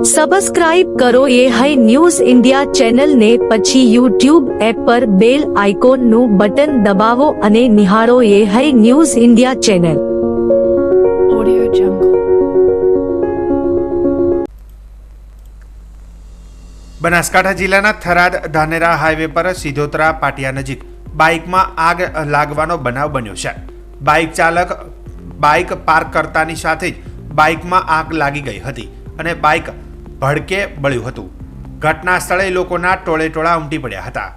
Subscribe કરો એ high news India ચેનલને, પછી યુટ્યુબ એપ પર બેલ આઇકોનનું બટન દબાવો અને નિહાળો એ high news India channel. Audio Jungle. Banaskantha જિલ્લાના થરાદ ધાનેરા હાઈવે પર સિધોતરા પાટિયા નજીક બાઇકમાં આગ લાગવાનો બનાવ બન્યો છે. બાઇક ચાલક બાઇક પાર્ક કરતાની સાથે જ બાઇકમાં આગ લાગી ગઈ હતી અને બાઇક ભડકે બળ્યું હતું. ઘટના સ્થળે લોકોના ટોળેટોળા ઉમટી પડ્યા હતા.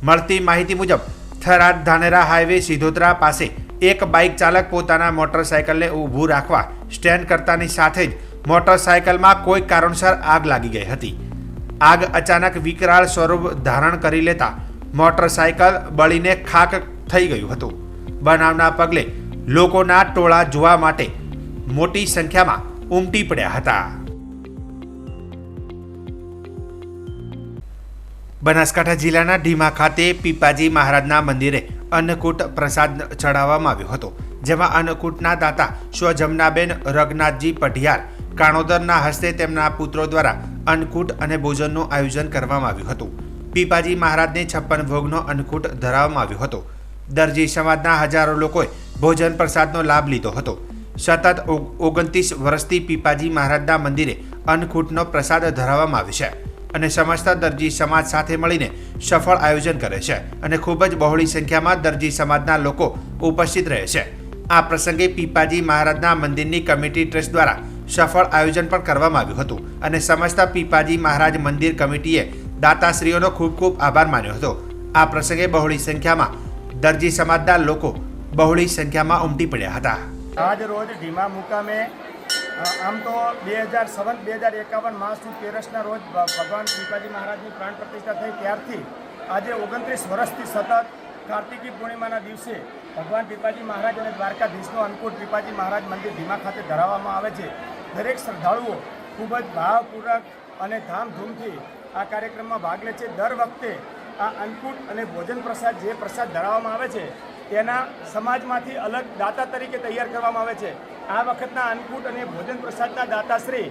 મળતી માહિતી મુજબ થરાદ ધાનેરા હાઈવે સિધોતરા પાસે એક બાઇક ચાલક પોતાના મોટરસાયકલને ઊભું રાખવા સ્ટેન્ડ કરતાની સાથે જ મોટરસાયકલમાં કોઈ કારણસર આગ લાગી ગઈ હતી. આગ અચાનક વિકરાળ સ્વરૂપ ધારણ કરી લેતા મોટરસાયકલ બળીને ખાક થઈ ગયું હતું. બનાવના પગલે લોકોના ટોળા જોવા માટે મોટી સંખ્યામાં ઉમટી પડ્યા હતા. બનાસકાંઠા જિલ્લાના ઢીમા ખાતે પીપાજી મહારાજના મંદિરે અન્નકૂટ પ્રસાદ ચડાવવામાં આવ્યો હતો, જેમાં અન્નકૂટના દાતા સ્વ જમનાબેન રઘનાથજી પઢિયાર કાણોદરના હસ્તે તેમના પુત્રો દ્વારા અન્નકૂટ અને ભોજનનું આયોજન કરવામાં આવ્યું હતું. પીપાજી મહારાજને 56 ભોગનો અન્નકૂટ ધરાવવામાં આવ્યો હતો. દરજી સમાજના હજારો લોકોએ ભોજન પ્રસાદનો લાભ લીધો હતો. સતત 29 વર્ષથી પીપાજી મહારાજના મંદિરે અન્નકૂટનો પ્રસાદ ધરાવવામાં આવે છે અને સમસ્ત દરજી સમાજ સાથે મળીને સફળ આયોજન કરે છે અને ખૂબ જ બહોળી સંખ્યામાં દરજી સમાજના લોકો ઉપસ્થિત રહે છે. આ પ્રસંગે પીપાજી મહારાજના મંદિરની કમિટી ટ્રસ્ટ દ્વારા સફળ આયોજન પણ કરવામાં આવ્યું હતું અને સમસ્ત પીપાજી મહારાજ મંદિર કમિટીએ દાતાશ્રીઓનો ખૂબ ખૂબ આભાર માન્યો હતો. આ પ્રસંગે બહોળી સંખ્યામાં દરજી સમાજના લોકો બહોળી સંખ્યામાં ઉમટી પડ્યા હતા. આજ રોજ ઢીમા મુકામે આમ તો 2051 માસ તેરસના રોજ ભગવાન પીપાજી મહારાજની પ્રાણ પ્રતિષ્ઠા થઈ ત્યારથી આજે 29 વર્ષથી સતત કાર્તિકી પૂર્ણિમાના દિવસે ભગવાન પીપાજી મહારાજ અને દ્વારકાધીશનો અન્નકૂટ પીપાજી મહારાજ મંદિર ઢીમા ખાતે ધરાવવામાં આવે છે. દરેક શ્રદ્ધાળુઓ ખૂબ જ ભાવપૂર્વક અને ધામધૂમથી આ કાર્યક્રમમાં ભાગ લે છે. દર વખતે આ અન્નકૂટ અને ભોજન પ્રસાદ જે પ્રસાદ ધરાવવામાં આવે છે તેના સમાજમાંથી અલગ દાતા તરીકે તૈયાર કરવામાં આવે છે. આ વખતના અન્નકૂટ અને ભોજન પ્રસાદના દાતાશ્રી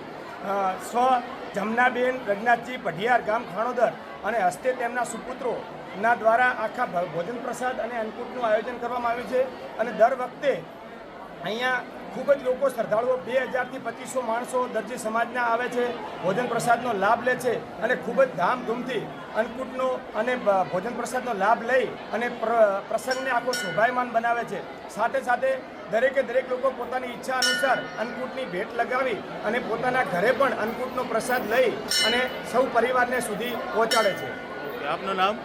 સ્વ જમનાબેન રઘનાથજી પઢિયાર ગામ ખાણોદર અને હસ્તે તેમના સુપુત્રોના દ્વારા આખા ભોજન પ્રસાદ અને અન્નકૂટનું આયોજન કરવામાં આવ્યું છે. અને દર વખતે અહીંયા ખૂબ જ લોકો શ્રદ્ધાળુઓ 2000થી 2500 માણસો દરજી સમાજના આવે છે, ભોજન પ્રસાદનો લાભ લે છે અને ખૂબ જ ધામધૂમથી અન્નકૂટનો અને ભોજન પ્રસાદનો લાભ લઈ અને પ્રસંગને આખો શોભાયમાન બનાવે છે. સાથે સાથે દરેકે દરેક લોકો પોતાની ઈચ્છા અનુસાર અન્નકૂટની ભેટ લગાવી અને પોતાના ઘરે પણ અન્નકૂટનો પ્રસાદ લઈ અને સૌ પરિવારને સુધી પહોંચાડે છે. આપનું નામ?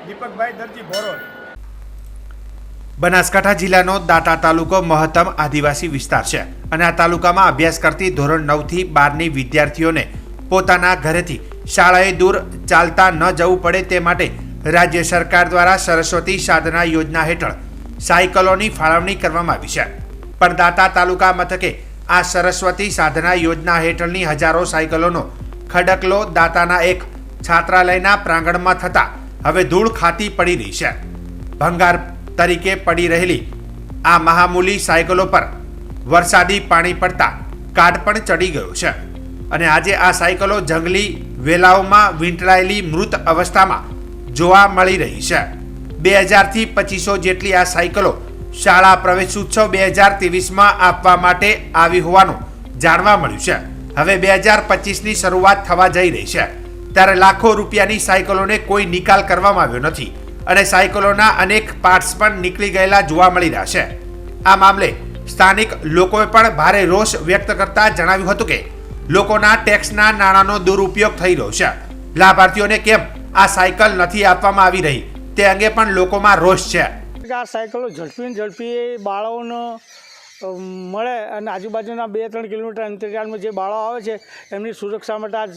દીપકભાઈ દરજી ભોરોડ. બનાસકાંઠા જિલ્લાનો દાંતા તાલુકો મહત્તમ આદિવાસી વિસ્તાર છે અને આ તાલુકામાં અભ્યાસ કરતી ધોરણ 9 થી 12ની વિદ્યાર્થીઓને પોતાના ઘરેથી શાળાએ દૂર ચાલતા ન જવું પડે તે માટે રાજ્ય સરકાર દ્વારા સરસ્વતી સાધના યોજના હેઠળ સાયકલોની ફાળવણી કરવામાં આવી છે. પણ દાંતા તાલુકા મથકે આ સરસ્વતી સાધના યોજના હેઠળની હજારો સાયકલોનો ખડકલો દાંતાના એક છાત્રાલયના પ્રાંગણમાં થતા હવે ધૂળ ખાતી પડી રહી છે. ભંગાર તરીકે પડી રહેલી આ મહામૂલી સાયકલો પર વરસાદી પાણી પડતા કાટ પણ ચડી ગયો છે અને આજે આ સાયકલો જંગલી વેલાઓમાં વીંટળાયેલી મૃત અવસ્થામાં જોવા મળી રહી છે. 2000થી 2500 જેટલી આ સાયકલો શાળા પ્રવેશોત્સવ 2023માં આપવા માટે આવી હોવાનું જાણવા મળ્યું છે. હવે 2025ની શરૂઆત થવા જઈ રહી છે ત્યારે લાખો રૂપિયાની સાયકલોને કોઈ નિકાલ કરવામાં આવ્યો નથી અને સાયકલોના અનેક પાર્ટ્સ પણ નીકળી ગયેલા જોવા મળી રહ્યા છે. આ મામલે સ્થાનિક લોકોએ પણ ભારે રોષ વ્યક્ત કરતા જણાવ્યું હતું કે લોકોના ટેક્સના નાણાંનો દુરુપયોગ થઈ રહ્યો છે. લાભાર્થીઓને કેમ આ સાયકલ નથી આપવામાં આવી રહી તે અંગે પણ લોકોમાં રોષ છે. આ સાયકલો ઝડપી બાળાઓનો મળે અને આજુબાજુના 2-3 કિલોમીટર અંતરિયાળમાં જે બાળાઓ આવે છે એમની સુરક્ષા માટે આ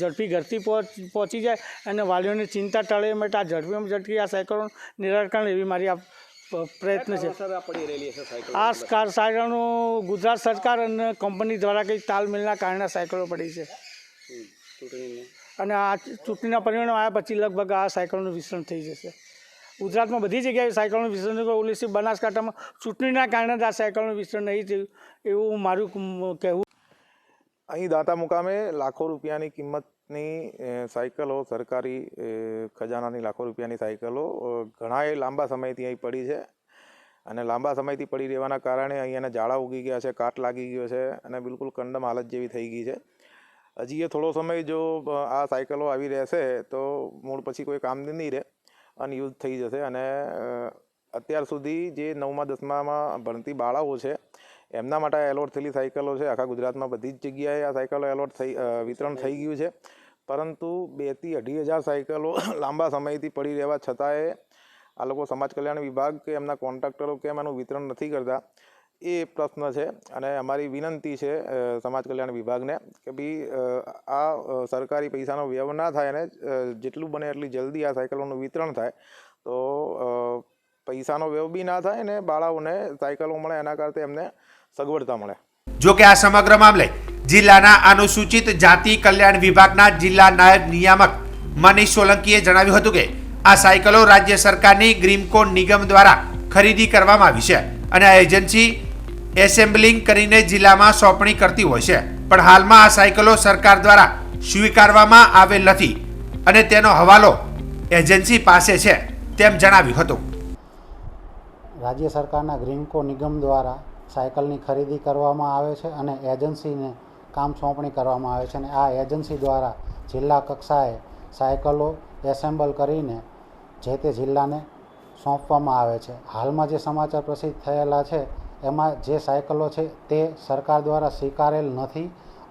ઝડપી ઘરથી પહોંચી જાય અને વાલીઓની ચિંતા ટળે માટે આ ઝડપી આ સાયકલોનું નિરાકરણ એવી મારી આ પ્રયત્ન છે. આ સાયકલો ગુજરાત સરકાર અને કંપની દ્વારા કંઈક તાલમેલના કારણે સાયકલો પડી છે અને આ ચૂંટણીના પરિણામ આવ્યા પછી લગભગ આ સાયકલોનું વિસ્તરણ થઈ જશે. ગુજરાતમાં બધી જગ્યાએ સાયકલનું વિસ્તરણ ઓલિસી બનાસકાંઠામાં ચૂંટણીના કારણે જ આ સાયકલનું વિસ્તરણ નહીં થયું એવું મારું કહેવું. અહીં દાંતા મુકામે લાખો રૂપિયાની કિંમતની સાયકલો સરકારી ખજાનાની લાખો રૂપિયાની સાયકલો ઘણાએ લાંબા સમયથી અહીં પડી છે અને લાંબા સમયથી પડી રહેવાના કારણે અહીંયાના ઝાડા ઉગી ગયા છે, કાટ લાગી ગયો છે અને બિલકુલ કંડમ હાલત જેવી થઈ ગઈ છે. હજી એ થોડો સમય જો આ સાયકલો આવી રહેશે તો મૂળ પછી કોઈ કામની નહીં રહે, અનયુઝ થઈ જશે અને અત્યાર સુધી જે 9મા 10મામાં ભણતી બાળાઓ છે એમના માટે એલોટ થયેલી સાયકલો છે. આખા ગુજરાતમાં બધી જ જગ્યાએ આ સાયકલો વિતરણ થઈ ગયું છે, પરંતુ 2 થી 2.5 હજાર સાયકલો લાંબા સમયથી પડી રહેવા છતાંય આ લોકો સમાજ કલ્યાણ વિભાગ કે એમના કોન્ટ્રાક્ટરો કેમ એનું વિતરણ નથી કરતા એ પ્રશ્ન છે. અને અમારી વિનંતી છે સમાજ કલ્યાણ વિભાગને કે ભાઈ આ સરકારી પૈસાનો વ્યય ના થાય અને જેટલું બને એટલી જલ્દી આ સાયકલોનું વિતરણ થાય તો પૈસાનો વ્યય બી ના થાય અને બાળાઓને સાયકલો મળે એના કરતા એમને સગવડતા મળે. જો કે આ સમગ્ર મામલે જિલ્લાના અનુસૂચિત જાતિ કલ્યાણ વિભાગના જિલ્લા નાયબ નિયામક મનીષ સોલંકીએ જણાવ્યું હતું કે આ સાયકલો રાજ્ય સરકારની ગ્રીમકો નિગમ દ્વારા ખરીદી કરવામાં આવી છે અને આ એજન્સી એસેમ્બલિંગ કરીને જિલ્લામાં સોંપણી કરતી હોય છે, પણ હાલમાં આ સાયકલો સરકાર દ્વારા સ્વીકારવામાં આવેલ નથી અને તેનો હવાલો એજન્સી પાસે છે તેમ જણાવ્યું હતું. રાજ્ય સરકારના ગ્રીમકો નિગમ દ્વારા સાયકલની ખરીદી કરવામાં આવે છે અને એજન્સીને કામ સોંપણી કરવામાં આવે છે અને આ એજન્સી દ્વારા જિલ્લા કક્ષાએ સાયકલો એસેમ્બલ કરીને જે તે જિલ્લાને સોંપવામાં આવે છે. હાલમાં જે સમાચાર પ્રસિદ્ધ થયેલા છે એમાં જે સાયકલો છે તે સરકાર દ્વારા સ્વીકારેલ નથી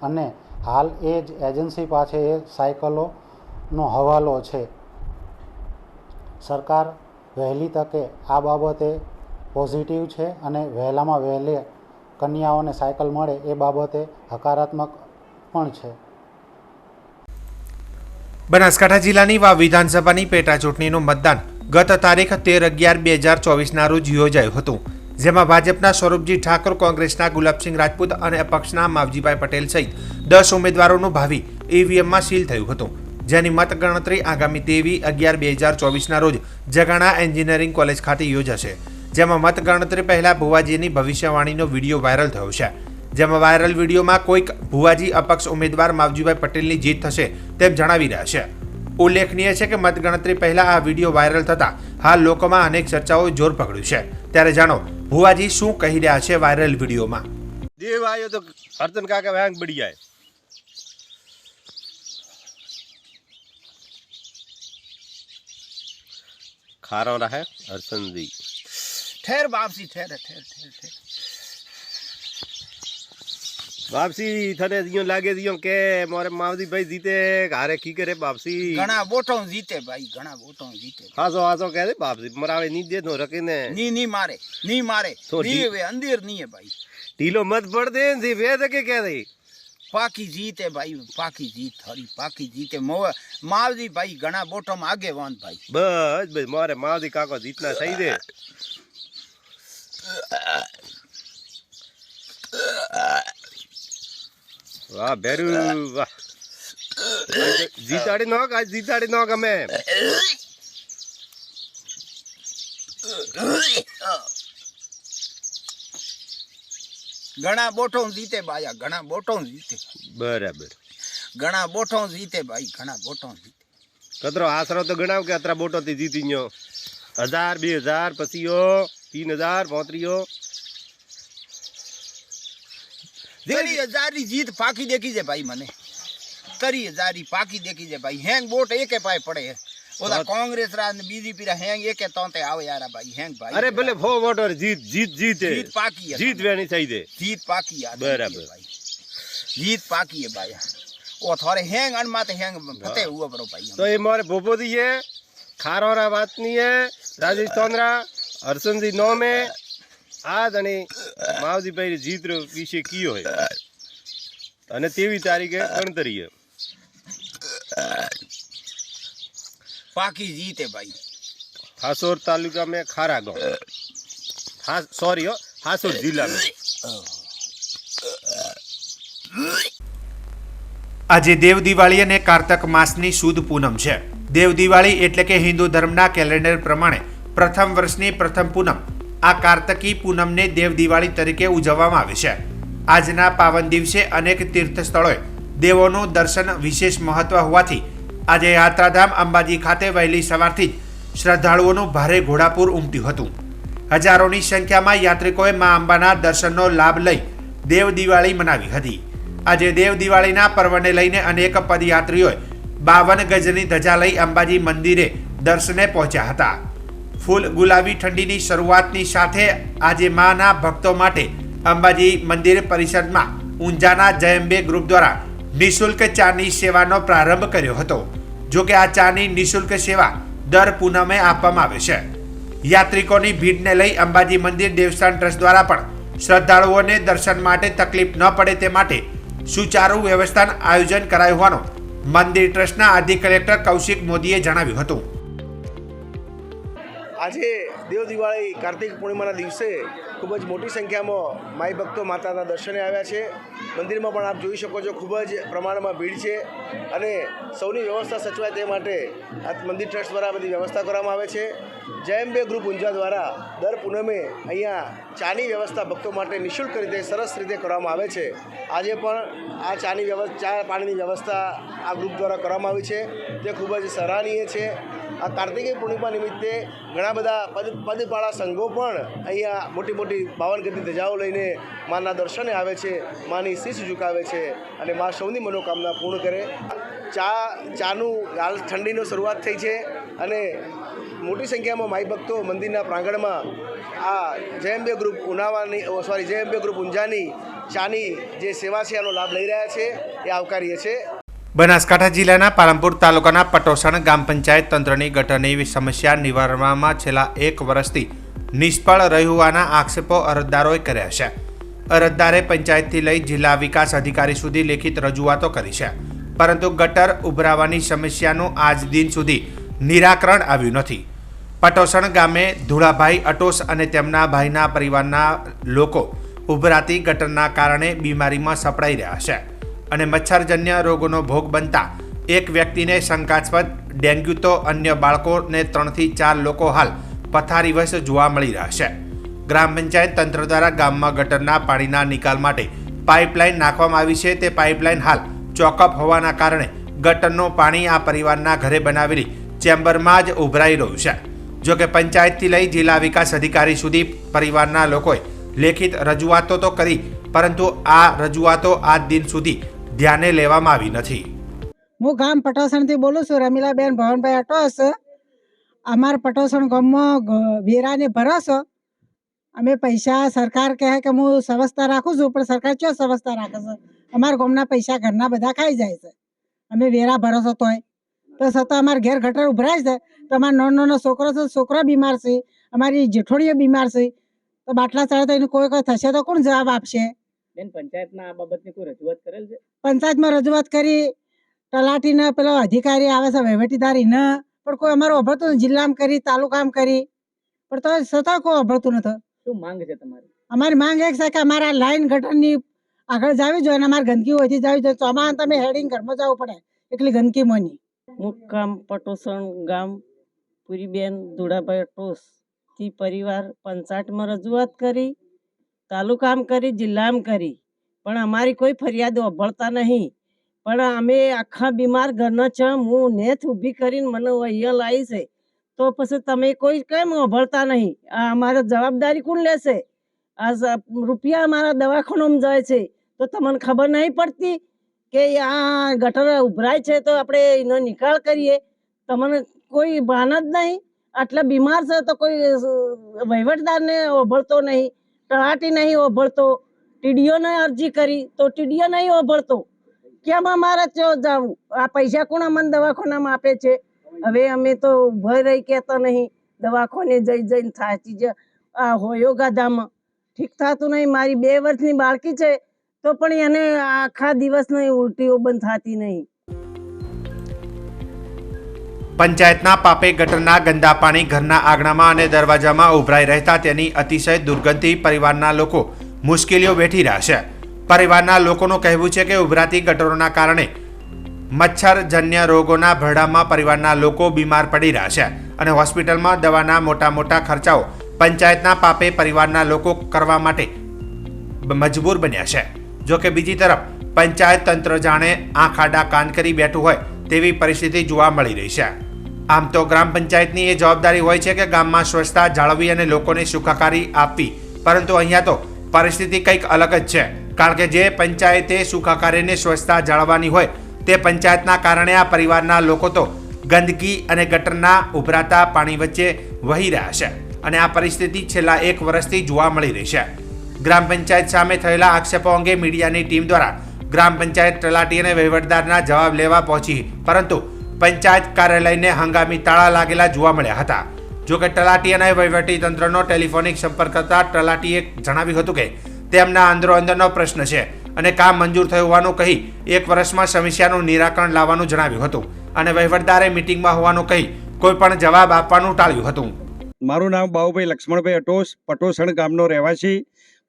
અને હાલ એ જ એજન્સી પાસે એ સાયકલોનો હવાલો છે. સરકાર વહેલી તકે આ બાબતે પોઝિટિવ છે અને વહેલામાં વહેલે કન્યાઓને સાયકલ મળે એ બાબતે હકારાત્મક પણ છે. બનાસકાંઠા જિલ્લાની વાવ વિધાનસભાની પેટા ચૂંટણીનું મતદાન ગત તારીખ 13/11/2024ના રોજ યોજાયું હતું, જેમાં ભાજપના સ્વરૂપજી ઠાકોર, કોંગ્રેસના ગુલાબસિંહ રાજપૂત અને અપક્ષના માવજીભાઈ પટેલ સહિત 10 ઉમેદવારોનું ભાવિ ઈવીએમમાં સીલ થયું હતું, જેની મતગણતરી આગામી 23/11/2024ના રોજ જગાણા એન્જિનિયરિંગ કોલેજ ખાતે યોજાશે. જેમાં મતગણતરી પહેલા ભુવાજીની ભવિષ્યવાણીનો વિડીયો વાયરલ થયો છે, જેમાં વાયરલ વિડીયોમાં કોઈક ભુવાજી અપક્ષ ઉમેદવાર માવજીભાઈ પટેલની જીત થશે તેમ જણાવી રહ્યા છે. ઉલ્લેખનીય છે કે મતગણતરી પહેલા આ વિડીયો વાયરલ થતા હાલ લોકોમાં અનેક ચર્ચાઓ જોર પકડ્યું છે. ત્યારે જાણો ભુવાજી શું કહી રહ્યા છે વાયરલ વિડીયોમાં. દેવ આયો તો હરતન કાકા વાંગ બડી જાય. खारा रहा है हरसंदी ठहर वापसी ठहर ठहर ठहर ठहर वापसी थने दियो लागे दियो के मोरे मावदी भाई जीते घारे की करे वापसी घना बोटो जीते भाई घना बोटो जीते हासो हासो कह दे वापसी मरावे नी दे दो रखे ने नी मारे तो नी वे अंदर नहीं है भाई ढीलो मत पड़ दे जी वेद के कह दे पाकी जीत है भाई, पाकी जीत थारी पाकी जीत है मावदी भाई घना बोटो में आगे वान भाई बस बस मोरे मावदी काको जीतना सही दे वाह बेरू वाह जीताड़ी नोक आज जीताड़ी नोक हमें घना बोटो जीते भाया घना बोटो जीते बराबर घना बोटो जीते भाई घना बोटो जीते कतरो आसरो तो गणाव के अतरा बोटो थी जीती न्यो 1000 2000 पसीओ 3000 35 30,000 की जीत पाकी देखी जे भाई मने 30,000 की पाकी देखी जे भाई हैंग बोट एक पाए पड़े है ओदा कांग्रेस रा ने बीजेपी रा हैंग एक तोते आवे यार भाई हैंग भाई अरे भले भो वोटर जीत जीत जीते जीत पाकी है जीत वेनी चाहिए जीत पाकी है बराबर भाई जीत पाकी है भाई ओ थोड़े हैंग अनमाते हैंग फते हुआ बरो भाई तो ये मोरे भोपो दी है खारोरा बात नहीं है राजस्थान रा हरसन जी 9 में आज અને માવજીભાઈ જીત વિશે કયો હોય અને 23 તારીખે ગણતરી है पाकी जीत है भाई हासोर तालुका में खारा गांव सॉरी हो हासोर जिला में આજે દેવ દિવાળી અને કારતક માસની સુદ પૂનમ છે. દેવ દિવાળી એટલે કે હિન્દુ ધર્મના કેલેન્ડર પ્રમાણે પ્રથમ વર્ષની પ્રથમ પૂનમ આ કાર્તકી પૂનમને દેવ દિવાળી તરીકે ઉજવવામાં આવે છે. આજના પાવન દિવસે અનેક તીર્થ સ્થળોએ દેવોનું દર્શન વિશેષ મહત્વ હોવાથી આજે યાત્રાધામ અંબાજી ખાતે વહેલી સવારથી જ શ્રદ્ધાળુઓનું ભારે ઘોડાપૂર ઉમટ્યું હતું. હજારોની સંખ્યામાં યાત્રિકોએ મા અંબાના દર્શનનો લાભ લઈ દેવ દિવાળી મનાવી હતી. આજે દેવ દિવાળીના પર્વને લઈને અનેક પદયાત્રીઓએ 52 ગજની ધજા લઈ અંબાજી મંદિરે દર્શને પહોંચ્યા હતા. ફૂલ ગુલાબી ઠંડીની શરૂઆતની સાથે આજે માના ભક્તો માટે અંબાજી મંદિર પરિસરમાં ઊંઝાના જયંબે ગ્રુપ દ્વારા નિઃશુલ્ક ચાની સેવાનો પ્રારંભ કર્યો હતો. જોકે આ ચાની નિઃશુલ્ક સેવા દર પૂનમે આપવામાં આવે છે. યાત્રિકોની ભીડને લઈ અંબાજી મંદિર દેવસ્થાન ટ્રસ્ટ દ્વારા પણ શ્રદ્ધાળુઓને દર્શન માટે તકલીફ ન પડે તે માટે સુચારુ વ્યવસ્થાનું આયોજન કરાયું હોવાનું મંદિર ટ્રસ્ટના અધિક કલેક્ટર કૌશિક મોદીએ જણાવ્યું હતું. આજે દેવ દિવાળી કાર્તિક પૂર્ણિમાના દિવસે ખૂબ જ મોટી સંખ્યામાં માઈ ભક્તો માતાના દર્શને આવ્યા છે. મંદિરમાં પણ આપ જોઈ શકો છો ખૂબ જ પ્રમાણમાં ભીડ છે અને સૌની વ્યવસ્થા સચવાય તે માટે આ મંદિર ટ્રસ્ટ દ્વારા બધી વ્યવસ્થા કરવામાં આવે છે. જયંબે ગ્રુપ ઊંઝા દ્વારા દર પૂનમે અહીંયા ચાની વ્યવસ્થા ભક્તો માટે નિઃશુલ્ક રીતે સરસ રીતે કરવામાં આવે છે. આજે પણ આ ચા પાણીની વ્યવસ્થા આ ગ્રુપ દ્વારા કરવામાં આવી છે તે ખૂબ જ સરાહનીય છે. આ કાર્તિકી પૂર્ણિમા નિમિત્તે ઘણા બધા પદપાળા સંઘો પણ અહીંયા મોટી મોટી 52 ગજની ધજાઓ લઈને માના દર્શને આવે છે, માની શીશ ઝુકાવે છે અને મા સૌની મનોકામના પૂર્ણ કરે. ચાનું હાલ ઠંડીનો શરૂઆત થઈ છે અને મોટી સંખ્યામાં માઈ ભક્તો મંદિરના પ્રાંગણમાં આ જયંબે ગ્રુપ ઊંઝાની ચાની જે સેવા છે એનો લાભ લઈ રહ્યા છે એ આવકારીએ છે. બનાસકાંઠા જિલ્લાના પાલનપુર તાલુકાના પટોસણ ગ્રામ પંચાયત તંત્રની ગટરની સમસ્યા નિવારવામાં છેલ્લા 1 વર્ષથી નિષ્ફળ રહ્યું હોવાના આક્ષેપો અરજદારોએ કર્યા છે. અરજદારે પંચાયતથી લઈ જિલ્લા વિકાસ અધિકારી સુધી લેખિત રજૂઆતો કરી છે, પરંતુ ગટર ઉભરાવાની સમસ્યાનું આજ દિન સુધી નિરાકરણ આવ્યું નથી. પટોસણ ગામે ધુળાભાઈ અટોસ અને તેમના ભાઈના પરિવારના લોકો ઉભરાતી ગટરના કારણે બીમારીમાં સપડાઈ રહ્યા છે અને મચ્છરજન્ય રોગોનો ભોગ બનતા એક વ્યક્તિને શંકાસ્પદ ડેન્ગ્યુ તો અન્ય બાળકોને 3 થી 4 લોકો હાલ પથારીવશ જોવા મળી રહ્યા છે. ગ્રામ પંચાયત તંત્ર દ્વારા ગામમાં ગટરના પાણીના નિકાલ માટે પાઇપલાઇન નાખવામાં આવી છે. તે પાઇપલાઇન હાલ ચોકઅપ હોવાના કારણે ગટરનું પાણી આ પરિવારના ઘરે બનાવેલી ચેમ્બરમાં જ ઉભરાઈ રહ્યું છે. જોકે પંચાયતથી લઈ જિલ્લા વિકાસ અધિકારી સુધી પરિવારના લોકોએ લેખિત રજૂઆતો તો કરી, પરંતુ આ રજૂઆતો આજ દિન સુધી ધ્યાને લેવામાં આવી નથી. હું ગામ પટોસણથી બોલું છું, રમીલાબેન ભવનભાઈ અટોસ. અમારા પટોસણ ગામમાં વેરાને ભરાશો અમે પૈસા સરકાર કહે કે હું વ્યવસ્થા રાખું છું, પણ સરકાર ચો વ્યવસ્થા રાખે છે. અમારા ગામના પૈસા ઘરના બધા ખાઈ જાય છે. અમે વેરા ભરોસો તોય તો છતાં અમારા ઘેર ગટર ઉભરાય છે. તો અમારા નાનો છોકરો છે, છોકરો બીમાર છે, અમારી જેઠોડીઓ બીમાર છે. તો બાટલા ચડે તો એને કોઈ થશે તો કોણ જવાબ આપશે? પંચાયતમાં આ બાબતની કોઈ રજૂઆત કરેલ છે? પંચાયતમાં રજૂઆત કરી, તલાટીને પેલો અધિકારી આવે છે વહીવટીદારી ન, પણ કોઈ અમારું અભળતું નથી. જિલ્લામાં કરી, તાલુકામાં કરી, પણ તો છતાં કોઈ અભળતું નથી. શું માંગ છે તમારી? અમારી માંગ એક છે કે અમારા લાઈન ગટરની આગળ જવી જોઈએ અને અમારે ગંદકી ઓછી જવી જોઈએ. ચોમાસા તમે હેડિંગ ઘરમાં જવું પડે એટલી ગંદકી મોની. મુકામ પટોસણ ગામ પુરીબેન ધુળાભાઈ ટોસ થી પરિવાર પંચાયતમાં રજૂઆત કરી, તાલુકામાં કરી, જિલ્લામાં કરી, પણ અમારી કોઈ ફરિયાદો અભળતા નહીં. પણ અમે આખા બીમાર ઘરના છે, હું નેથ ઊભી કરીને મને અહીંયા લાવી છે, તો પછી તમે કોઈ કેમ અભળતા નહીં? આ અમારે જવાબદારી કોણ લેશે? આ રૂપિયા અમારા દવાખાનામાં જાય છે તો તમને ખબર નહીં પડતી કે આ ગટર ઉભરાય છે તો આપણે એનો નિકાલ કરીએ? તમને કોઈ ભાન જ નહીં. આટલા બીમાર છે તો કોઈ વહીવટદારને ઓભળતો નહીં, તલાટી નહીં ઓભળતો, ટીડીઓને અરજી કરી તો ટીડીઓ નહીં ઓભળતો. કેમ અમારે જવું? આ પૈસા કોણ અમને દવાખાનામાં આપે છે? હવે અમે તો ઉભા રહી કહેતા નહીં, દવાખાને જઈને થાચી જ આ હોયો ગાધામાં ઠીક થતું નહીં. મારી 2 વર્ષની બાળકી છે તો પણ એને આખા દિવસની ઉલટીઓ બંધ થતી નહીં. પંચાયતના પાપે ગટરના ગંદા પાણી ઘરના આંગણામાં અને દરવાજામાં ઉભરાઈ રહેતા તેની અતિશય દુર્ગંધથી પરિવારના લોકો મુશ્કેલીઓ વેઠી રહ્યા છે. પરિવારના લોકોનું કહેવું છે કે ઉભરાતી ગટરોના કારણે મચ્છરજન્ય રોગોના ભરડામાં પરિવારના લોકો બીમાર પડી રહ્યા છે અને હોસ્પિટલમાં દવાના મોટા ખર્ચાઓ પંચાયતના પાપે પરિવારના લોકો કરવા માટે મજબૂર બન્યા છે. જો કે બીજી તરફ પંચાયત તંત્ર જાણે આંખ આડા કાન કરી બેઠું હોય તેવી પરિસ્થિતિ જોવા મળી રહી છે. આમ તો ગ્રામ પંચાયતની એ જવાબદારી હોય છે કે ગામમાં સ્વચ્છતા જાળવવી અને લોકોને સુખાકારી આપવી, પરંતુ અહીંયા તો પરિસ્થિતિ કંઈક અલગ જ છે. કારણ કે જે પંચાયતે સુખાકારીને સ્વચ્છતા જાળવવાની હોય તે પંચાયતના કારણે આ પરિવારના લોકો તો ગંદકી અને ગટરના ઉભરાતા પાણી વચ્ચે વહી રહ્યા છે અને આ પરિસ્થિતિ છેલ્લા 1 વર્ષથી જોવા મળી રહી છે. ગ્રામ પંચાયત સામે થયેલા આક્ષેપો અંગે મીડિયાની ટીમ દ્વારા ગ્રામ પંચાયત તલાટી અને વહીવટદારના જવાબ લેવા પહોંચી, પરંતુ પંચાયત કાર્યાલયને હંગામી તાળા લાગેલા જોવા મળ્યા હતા. જોકે તલાટી અને વહીવટી તંત્રનો ટેલિફોનિક સંપર્ક કરતા તલાટીએ જણાવ્યું હતું કે તેમના અંદરોઅંદરનો પ્રશ્ન છે અને કામ મંજૂર થયું હોવાનું કહી 1 વર્ષમાં સમસ્યાનું નિરાકરણ લાવવાનું જણાવ્યું હતું અને વહીવટદારે મીટિંગમાં હોવાનું કહી કોઈ પણ જવાબ આપવાનું ટાળ્યું હતું. મારું નામ બાબુભાઈ લક્ષ્મણભાઈ અટોસ, પટોસણ ગામનો રહેવાસી.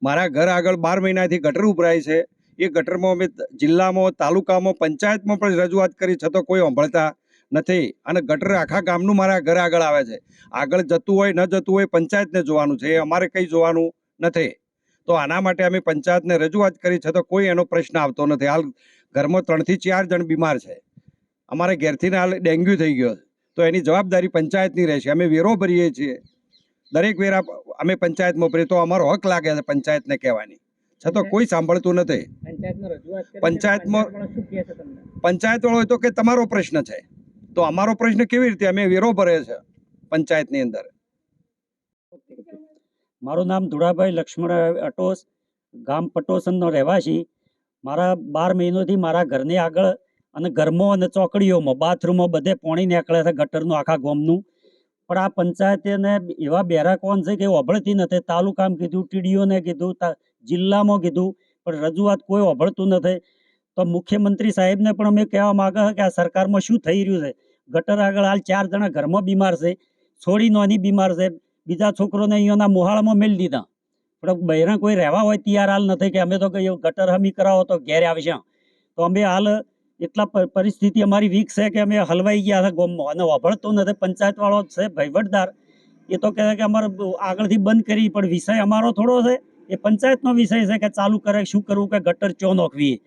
મારા ઘર આગળ 12 મહિનાથી ગટર ઉભરાય છે. એ ગટરમાં અમે જિલ્લામાં, તાલુકામાં, પંચાયતમાં પણ રજૂઆત કરી, છતાં કોઈ સાંભળતા નથી. અને ગટર આખા ગામનું મારા ઘર આગળ આવે છે. આગળ જતું હોય ન જતું હોય પંચાયતને જોવાનું છે, એ અમારે કંઈ જોવાનું નથી. તો આના માટે અમે પંચાયતને રજૂઆત કરી, છતાં કોઈ એનો પ્રશ્ન આવતો નથી. હાલ ઘરમાં 3 થી 4 જણ બીમાર છે. અમારે ઘેરથી હાલ ડેન્ગ્યુ થઈ ગયો છે, તો એની જવાબદારી પંચાયતની રહેશે. અમે વેરો ભરીએ છીએ, દરેક વેરા અમે પંચાયતમાં ભરીએ, તો અમારો હક લાગે છે પંચાયતને કહેવાની, છતાં કોઈ સાંભળતું નથી. પંચાયત વાળો તો કે તમારો પ્રશ્ન છે, તો અમારો પ્રશ્ન કેવી રીતે? અમે વેરો ભરે છે પંચાયતની અંદર. મારું નામ ધુડાભાઈ લક્ષ્મણ અટોસ, ગામ પટોસનનો રહેવાસી. મારા 12 મહિનોથી મારા ઘરની આગળ અને ઘરમાં અને ચોકડીઓમાં, બાથરૂમમાં બધે પાણી નીકળે છે ગટરનું આખા ગામનું. પણ આ પંચાયતને એવા બેરા કોણ છે કે ઓભળતી નથી. તાલુકામાં કીધું, ટીડીઓને કીધું, જિલ્લામાં કીધું, પણ રજૂઆત કોઈ ઓભળતું નથી. તો મુખ્યમંત્રી સાહેબને પણ અમે કહેવા માંગે છે કે આ સરકારમાં શું થઈ રહ્યું છે. ગટર આગળ હાલ 4 જણા ઘરમાં બીમાર છે, છોડી નાની બીમાર છે, બીજા છોકરોને અહીંયાના મોહાળમાં મેળી દીધા. પણ બહેરા કોઈ રહેવા હોય તૈયાર હાલ નથી કે અમે તો ગટર હમી કરાવો તો ઘેર આવશે. તો અમે હાલ એટલા પરિસ્થિતિ અમારી વીક છે કે અમે હલવાઈ ગયા છે ગામમાં, અને વાપરતો નથી. પંચાયત વાળો છે વહીવટદાર, એ તો કહે કે અમારે આગળથી બંધ કરી, પણ વિષય અમારો થોડો છે, એ પંચાયતનો વિષય છે કે ચાલુ કરે શું કરવું, કે ગટર ચો નોખવી,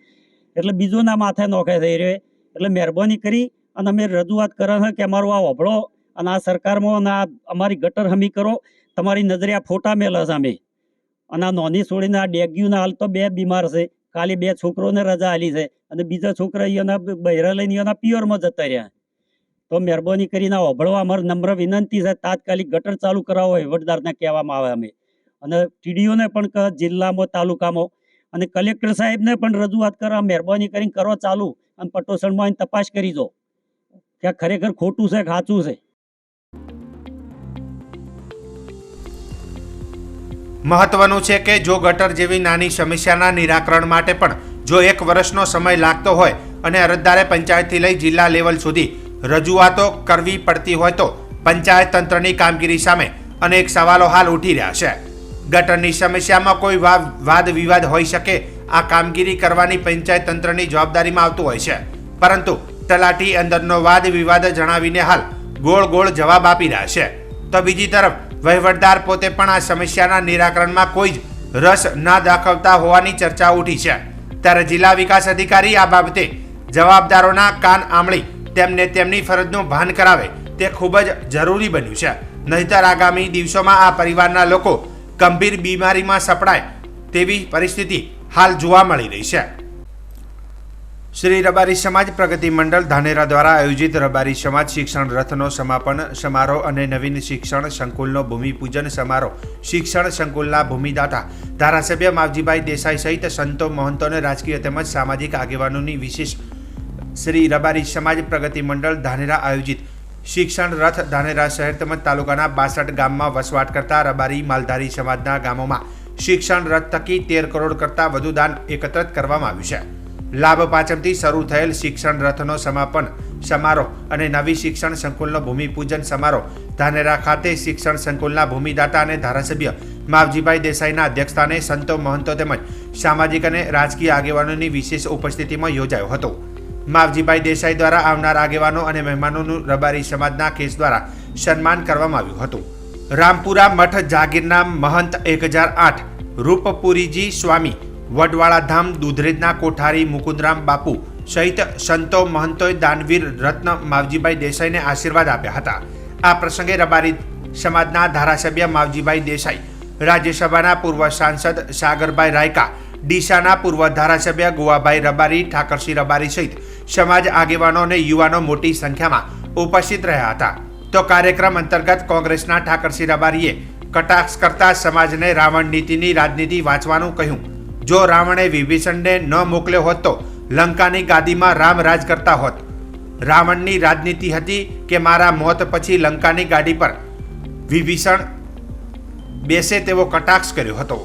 એટલે બીજોના માથે નોખે થઈ રહ્યો. એટલે મહેરબાની કરી અને અમે રજૂઆત કરે છે કે અમારું આ વભળો અને આ સરકારમાં અને આ અમારી ગટર હમી કરો. તમારી નજરે આ ફોટા મેલા છે અમે, અને આ નોની છોડીને આ ડેગ્યુના હાલ તો 2 બીમાર છે. ખાલી 2 છોકરોને રજા આલી છે અને બીજા છોકરા અહીંયાના બહેરા લઈને અહીંયાના પિયરમાં જતા રહ્યા. તો મહેરબાની કરીને વભળવા અમારી નમ્ર વિનંતી છે, તાત્કાલિક ગટર ચાલુ કરાવો વહીવટદારને કહેવામાં આવે અમે. અને ટીડીઓને પણ જિલ્લામાં, તાલુકામાં, અને કલેક્ટર સાહેબને પણ રજૂઆત કરવા મહેરબાની કરીને કરો ચાલુ, અને પટોસણમાં આવીને તપાસ કરી દો કે ખરેખર ખોટું છે કે સાચું છે. મહત્વનું છે કે જો ગટર જેવી નાની સમસ્યાના નિરાકરણ માટે પણ જો 1 વર્ષનો સમય લાગતો હોય અને અરજદારે પંચાયતથી લઈ જિલ્લા લેવલ સુધી રજૂઆતો કરવી પડતી હોય, તો પંચાયત તંત્રની કામગીરી સામે અનેક સવાલો હાલ ઉઠી રહ્યા છે. ગટરની સમસ્યામાં કોઈ વાદ વિવાદ હોઈ શકે, આ કામગીરી કરવાની પંચાયત તંત્રની જવાબદારીમાં આવતું હોય છે, પરંતુ તલાટી અંદરનો વાદ વિવાદ જણાવીને હાલ ગોળ ગોળ જવાબ આપી રહ્યા છે. તો બીજી તરફ વહીવટદાર પોતે પણ આ સમસ્યાના નિરાકરણમાં કોઈ જ રસ ના દાખવતા હોવાની ચર્ચા ઉઠી છે. ત્યારે જિલ્લા વિકાસ અધિકારી આ બાબતે જવાબદારોના કાન આંબળી તેમને તેમની ફરજનું ભાન કરાવે તે ખૂબ જ જરૂરી બન્યું છે. નહીંતર આગામી દિવસોમાં આ પરિવારના લોકો ગંભીર બીમારીમાં સપડાય તેવી પરિસ્થિતિ હાલ જોવા મળી રહી છે. શ્રી રબારી સમાજ પ્રગતિ મંડળ ધાનેરા દ્વારા આયોજિત રબારી સમાજ શિક્ષણ રથનો સમાપન સમારોહ અને નવીન શિક્ષણ સંકુલનો ભૂમિપૂજન સમારોહ શિક્ષણ સંકુલના ભૂમિદાતા ધારાસભ્ય માવજીભાઈ દેસાઈ સહિત સંતો, મહંતો અને રાજકીય તેમજ સામાજિક આગેવાનોની વિશેષ શ્રી રબારી સમાજ પ્રગતિ મંડળ ધાનેરા આયોજિત શિક્ષણ રથ ધાનેરા શહેર તેમજ તાલુકાના 62 ગામમાં વસવાટ કરતા રબારી માલધારી સમાજના ગામોમાં શિક્ષણ રથ થકી 13 કરોડ કરતાં વધુ દાન એકત્રિત કરવામાં આવ્યું છે. લાભ પાંચમથી શરૂ થયેલ શિક્ષણ રથનો સમાપન સમારોહ અને નવી શિક્ષણ સંકુલનો ભૂમિપૂજન સમારોહ ધાનેરા ખાતે શિક્ષણ સંકુલના ભૂમિદાતા અને ધારાસભ્ય માવજીભાઈ દેસાઈના અધ્યક્ષસ્થાને સંતો, મહંતો તેમજ સામાજિક અને રાજકીય આગેવાનોની વિશેષ ઉપસ્થિતિમાં યોજાયો હતો. માવજીભાઈ દેસાઈ દ્વારા આવનાર આગેવાનો અને મહેમાનોનું રબારી સમાજના કેસ દ્વારા સન્માન કરવામાં આવ્યું હતું. રામપુરા મઠ જાગીરના મહંત 1008 રૂપપુરીજી સ્વામી વડવાળા ધામ દુધરેજના કોઠારી મુકુંદરામ બાપુ સહિત સંતો મહંતોએ દાનવીર રત્ન માવજીભાઈ દેસાઈને આશીર્વાદ આપ્યા હતા। આ પ્રસંગે રબારી સમાજના ધારાસભ્ય માવજીભાઈ દેસાઈ, રાજ્યસભાના પૂર્વ સાંસદ સાગરભાઈ રાયકા, ડીસાના પૂર્વ ધારાસભ્ય ગુવાભાઈ રબારી, ઠાકરસિંહ રબારી સહિત સમાજ આગેવાનો અને યુવાનો મોટી સંખ્યામાં ઉપસ્થિત રહ્યા હતા। તો કાર્યક્રમ અંતર્ગત કોંગ્રેસના ઠાકરસિંહ રબારીએ કટાક્ષ કરતા સમાજને રાવણ નીતિની રાજનીતિ વાંચવાનું કહ્યું। જો રાવણે વિભીષણને ન મોકલ્યો હોત તો લંકાની ગાદીમાં રામ રાજ કરતા હોત। રાવણની રાજનીતિ હતી કે મારા મોત પછી લંકાની ગાડી પર વિભીષણ બેસે તેવો કટાક્ષ કર્યો હતો।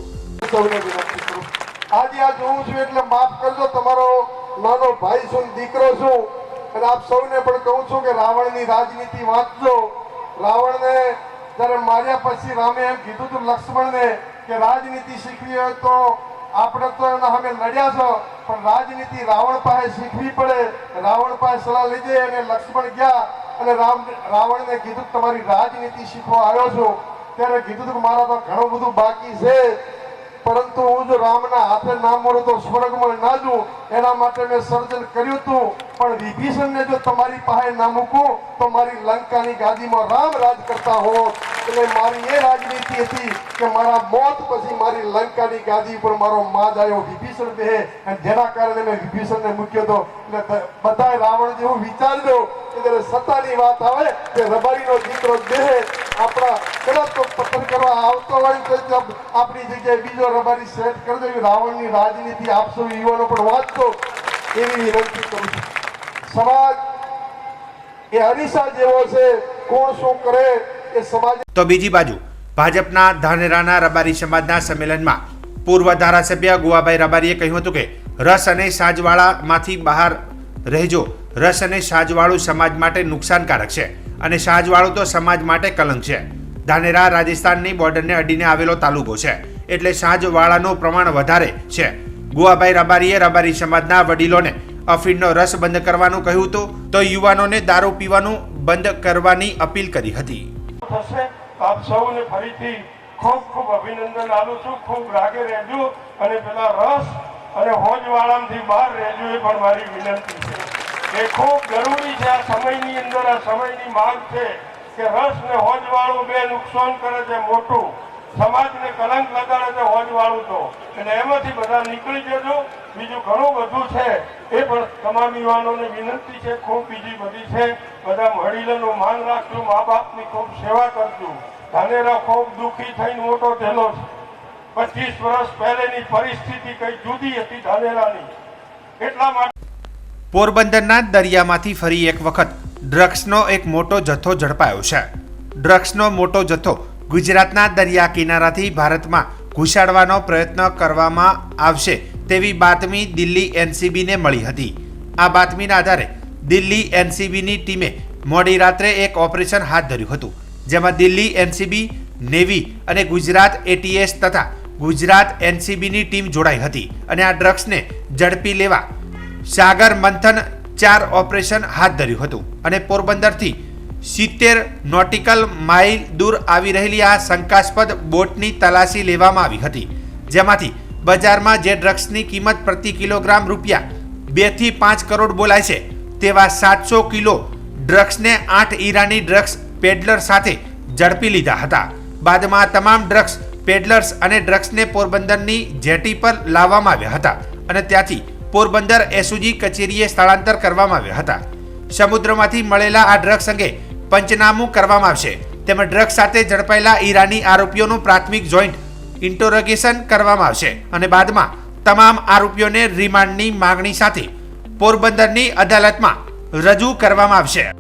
આજે આ જોઉં છું એટલે માફ કરજો, તમારો નાનો ભાઈ છું, દીકરો છું, અને આપ સૌને પણ કહું છું કે રાવણની રાજનીતિ વાંચજો। રાવણને જ્યારે માર્યા પછી રામે એમ કીધું હતું લક્ષ્મણને કે રાજનીતિ શીખવી હોય તો આપણે તો એના સામે લડ્યા છો, પણ રાજનીતિ રાવણ પાસે શીખવી પડે। રાવણ પાસે સલાહ લીધી અને લક્ષ્મણ ગયા અને રાવણને કીધું તમારી રાજનીતિ શીખવા આવ્યો છું। ત્યારે કીધું કે મારા તો ઘણું બધું બાકી છે, પરંતુ હું જો રામના હાથે ના મળું તો સ્વર્ગમાં ના જઉં, એના માટે મેં સર્જન કર્યું હતું। પણ વિભીષણને જો તમારી પાસે ના મૂકું તો મારી લંકાની ગાદીમાં રામ રાજ કરતા હોત। એટલે મારી એ રાજનીતિ હતી કે મારા મોત પછી મારી લંકાની ગાદી ઉપર મારો માજાયો વિભીષણ બેહે, અને જેના કારણે મેં વિભીષણને મૂક્યો હતો। એટલે બધા રાવણ જેવું વિચારજો કે જ્યારે સત્તાની વાત આવે કે રબારીનો દીકરો બેહે, આપણા કદાચ તો પતન કરવા આવતો હોય તો આપણી જગ્યાએ બીજો રબારી સેટ કરી દે। રાવણની રાજનીતિ આપ સૌ યુવાનો પણ વાંચજો એવી વિનંતી કરું છું। સમાજ એ અરીસા જેવો છે, કોણ શું કરે એ સમાજ। તો બીજી બાજુ ભાજપના ધાનેરાના રબારી સમાજના સંમેલનમાં પૂર્વ ધારાસભ્ય ગુવાભાઈ રબારીએ કહ્યું હતું કે રસ અને સાજવાળામાંથી બહાર રહેજો। રસ અને સાજવાળું સમાજ માટે નુકસાનકારક છે અને સાજવાળું તો સમાજ માટે કલંક છે। ધાનેરા રાજસ્થાનની બોર્ડરને અડીને આવેલો તાલુકો છે, એટલે સાજવાળાનું પ્રમાણ વધારે છે। ગુવાભાઈ રબારીએ રબારી સમાજના વડીલોને અફીણનો રસ બંધ કરવાનું કહ્યું હતું, તો યુવાનોને દારૂ પીવાનું બંધ કરવાની અપીલ કરી હતી। આપ સૌને ફરીથી ખૂબ ખૂબ અભિનંદન આપું છું। ખૂબ રાગે રહેજો અને પેલા રસ અને હોજવાળામાંથી બહાર રહેજો, એ પણ મારી વિનંતી છે। એ ખૂબ જરૂરી છે આ સમયની અંદર, આ સમયની માંગ છે કે રસ ને હોજવાળું બે નુકસાન કરે છે મોટું, સમાજને કલંક લગાડે છે હોજવાળું તો, એટલે એમાંથી બધા નીકળી જજો। બીજું ઘણું બધું છે એ પણ તમામ યુવાનોને વિનંતી છે, ખૂબ બીજી બધી છે। બધા વડીલોનું માન રાખજો, મા બાપની ખૂબ સેવા કરજો। ધાનેરા ખૂબ દુઃખી થઈને મોટો થયેલો છે। 25 વર્ષ પહેલેની પરિસ્થિતિ કઈ જુદી હતી ધાનેરાની, એટલા માટે પોરબંદરના દરિયામાંથી ફરી એક વખત ડ્રગ્સનો એક મોટો જથ્થો ઝડપાયો છે। ડ્રગ્સનો મોટો જથ્થો ગુજરાતના દરિયા કિનારાથી ભારતમાં ઘુસાડવાનો પ્રયત્ન કરવામાં આવશે તેવી બાતમી દિલ્હી એનસીબીને મળી હતી। આ બાતમીના આધારે દિલ્હી એનસીબીની ટીમે મોડી રાત્રે એક ઓપરેશન હાથ ધર્યું હતું, જેમાં દિલ્હી એનસીબી, નેવી અને ગુજરાત એટીએસ તથા ગુજરાત એનસીબીની ટીમ જોડાઈ હતી અને આ ડ્રગ્સને ઝડપી લેવા સાગર મંથન 4 ઓપરેશન હાથ ધર્યું હતું અને પોરબંદરથી 70 નોટિકલ માઇલ દૂર આવી રહેલી આ શંકાસ્પદ બોટની તલાશી લેવામાં આવી હતી, જેમાંથી બજારમાં જે ડ્રગ્સની કિંમત પ્રતિ કિલોગ્રામ રૂપિયા 2 થી 5 કરોડ બોલાય છે તેવા 700 કિલો ડ્રગ્સને 8 ઈરાની ડ્રગ્સ પેડલર સાથે ઝડપી લીધા હતા। બાદમાં તમામ ડ્રગ્સ પેડલર્સ અને ડ્રગ્સને પોરબંદરની જેટી પર લાવવામાં આવ્યા હતા અને ત્યાંથી પોરબંદર એસઓજી કચેરીએ સ્થળાંતર કરવામાં આવ્યા હતા। સમુદ્રમાંથી મળેલા આ ડ્રગ્સ અંગે પંચનામું કરવામાં આવશે, તેમજ ડ્રગ્સ સાથે ઝડપાયેલા ઈરાની આરોપીઓનું પ્રાથમિક જોઈન્ટ ઇન્ટરોગેશન કરવામાં આવશે અને બાદમાં તમામ આરોપીઓને રિમાન્ડની માંગણી સાથે પોરબંદરની અદાલતમાં રજૂ કરવામાં આવશે।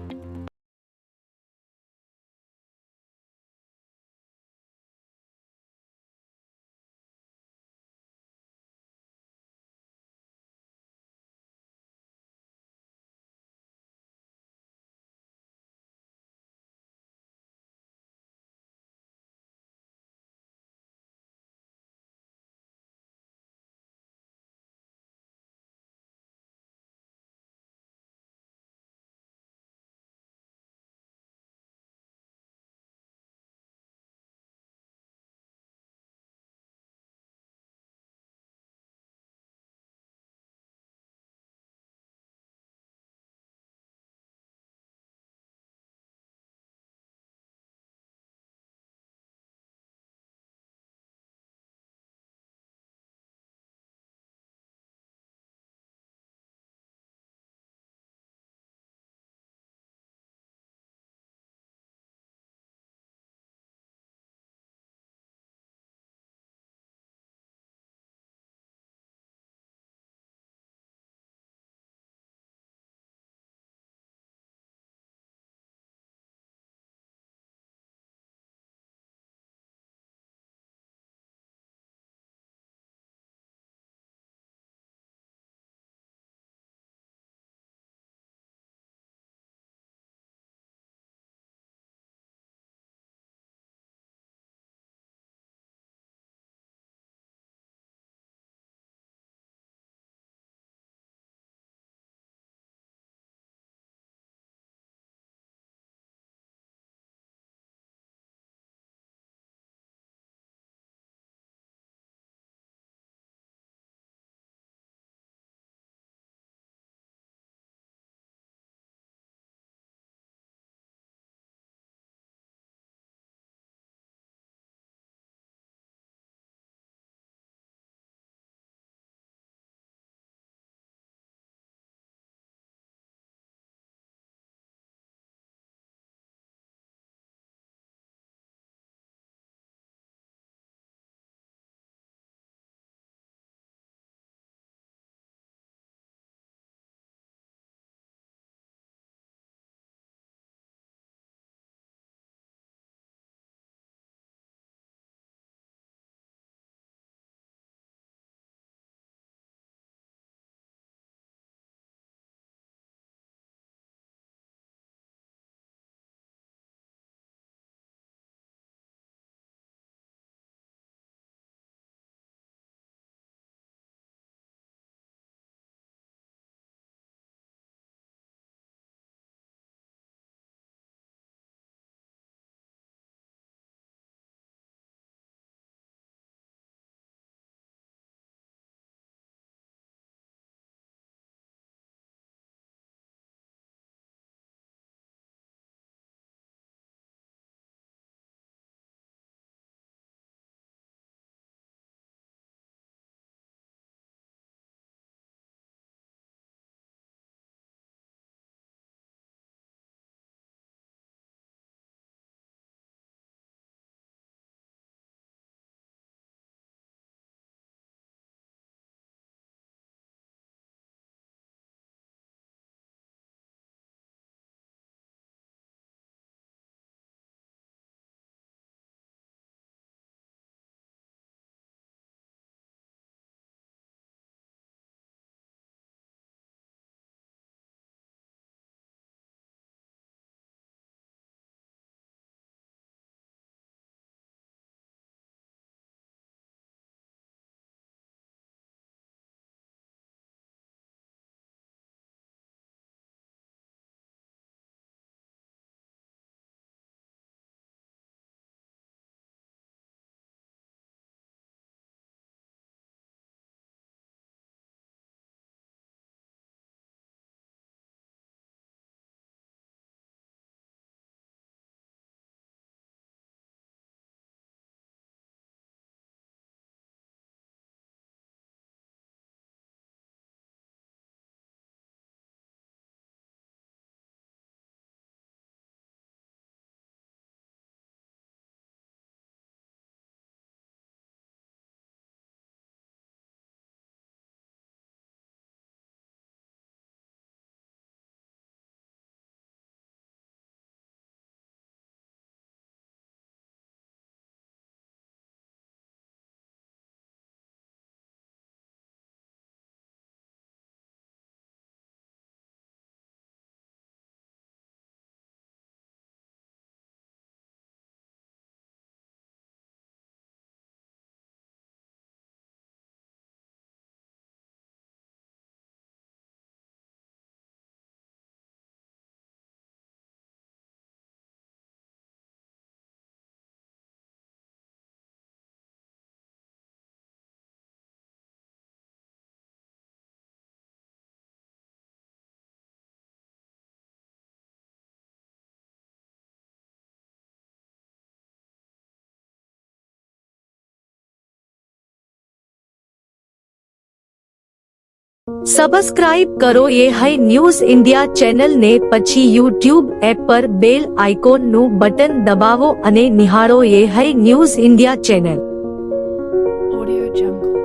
સબસ્ક્રાઇબ કરો એ હાઈ ન્યૂઝ ઇન્ડિયા ચેનલ ને પછી યુટ્યુબ એપ પર બેલ આઇકોન નું બટન દબાવો અને નિહાળો એ high news India channel. Audio Jungle.